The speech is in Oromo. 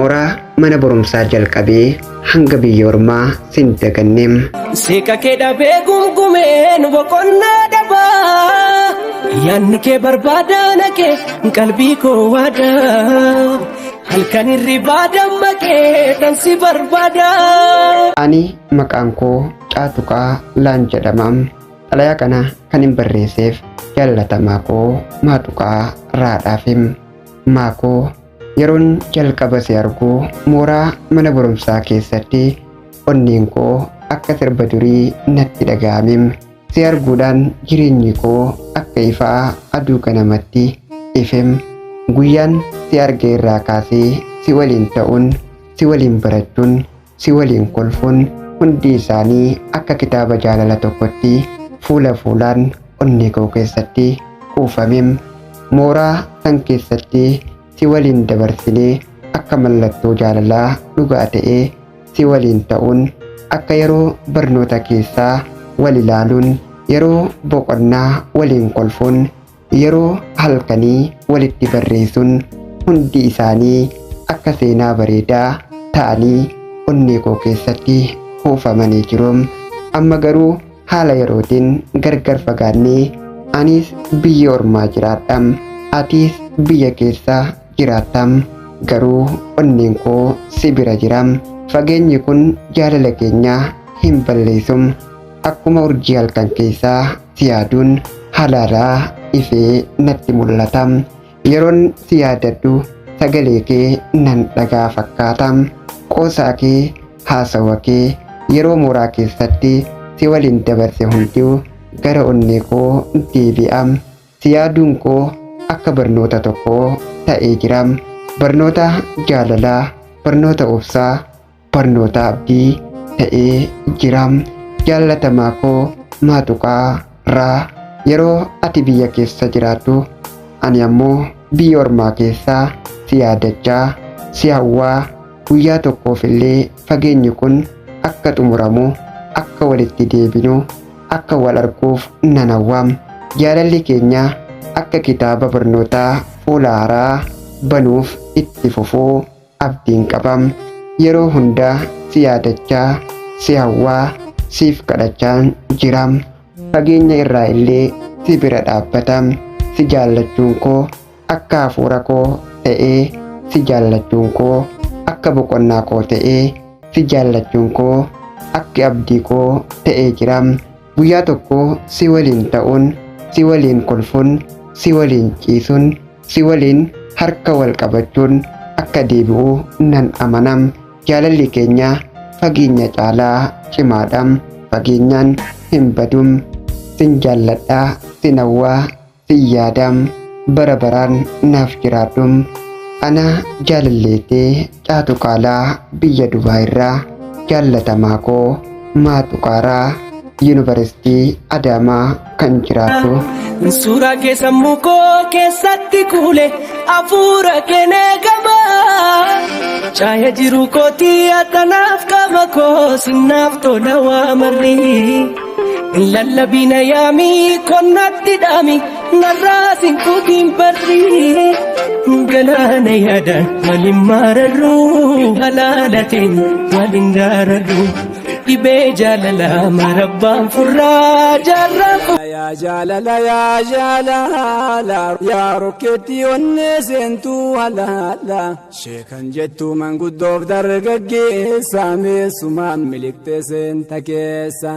mooraa mana barumsaa jalqabee hanga biyya ormaa sin dagannem. Seeka kee dhabee gumgumeen boqonnaa dhabaa yaanni kee barbaadaan kee qalbii koo waadaa halkan hirribaa dammaqee dhansi barbaada. Ani maqaan koo Caatuqaa Laan jedhamam. Xalayaa kana kan hin barreesseef jaallatamaa koo Maatuqaa Raadhaafim. Maakoo yeroon jalqaba si argu mooraa mana barumsaa keessatti onneen koo akka sirba durii natti dhaga'amim. Si arguudhaan jireenyi koo akka ifaa aduu kanamatti ifem. Guyyaan si arge irraa kaasee si waliin ta'uun, si waliin barachuun, si waliin kolfuun hundi isaanii akka kitaaba jaalala tokkotti fuula fuulaan onnee koo keessatti kuufamem. Mooraa san keessatti si waliin dabarsinee akka mallattoo jaalalaa dhugaa ta'ee si waliin ta'uun, akka yeroo barnoota keessaa wal ilaaluun, yeroo boqonnaa waliin kolfuun, yeroo halkanii walitti barreessuun hundi isaanii akka seenaa bareedaa ta'anii onnee koo keessatti kuufamanii jiru. Amma garuu haala yerootiin gargar fagaannee anis biyya ormaa jiraadham, atis biyya keessa jiraattam, garuu onneen koo si bira jiram. Fageenyi kun jaalala keenya hin balleessum. Akkuma urjii halkan keessaa si yaaduun halaalaa ifee natti mul'atam. Yeroon si yaadadhu sagalee kee nan dhagaa fakkaatam. Qoosaa kee, haasawa kee yeroo mooraa keessatti si waliin dabarse hunduu gara onnee koo deebi'am. Si yaaduun koo akka barnoota tokkoo ta'ee jiram. Barnoota jaalalaa, barnoota obsaa, barnoota abdii ta'ee jiram. Jaallatamaa koo Maatuqaa Raa, yeroo ati biyya keessa jiraattu ani ammoo biyya ormaa keessaa si yaadachaa, si hawwaa. Guyyaa tokkoof illee fageenyi kun akka xumuramu, akka walitti deebinu, akka wal arguuf nan hawwam. Jaalalli keenya akka kitaaba barnootaa fuula haaraa banuuf itti fufuu abdiin qabam. Yeroo hunda si yaadachaa, si hawwaa, siif kadhachaan jiram. Fageenya irraa illee si bira dhaabbatam. Si jaallachuun koo akka hafuura koo ta'ee, si jaallachuun koo akka boqonnaa koo ta'ee, si jaallachuun koo akka abdii koo ta'ee jiram. Guyyaa tokko si waliin ta'uun, si waliin kolfuun, si waliin ciisuun, si waliin harka wal qabachuun akka deebi'u nan amanam. Jaalalli keenya fageenya caalaa cimaadham. Fageenyaan hin badum. Sin jaalladhaa, sin hawwaa, sin yaadam. Bara baraan naaf jiraadhum. Ana jaalalleetee Caatuqaalaa biyya Dubaay irraa, jaallatamaa koo Maatuqaa Raa, Yuunivarsiitii Adaamaa kan jiraattu. Suuraa kee sammuu koo keessatti kuule hafuura kee neegama. Caaya jiru kootii akkanaaf qaba koo sinnaaf tola waa marri. Lallabiina yaamii konnatti dhaami narraa sin kutiin barri. Galaana yaadaan waliin mararru halaalateen waliin gaararru. Dhibee jaalala marabbaan furraa jaarrafu. Yaa jaalala yaa jaalala yaa rokkeetti onnee seentuu halaala. Sheekan jettu manguddoof dargaggeessa meessumaan miliqxee seenta keessa.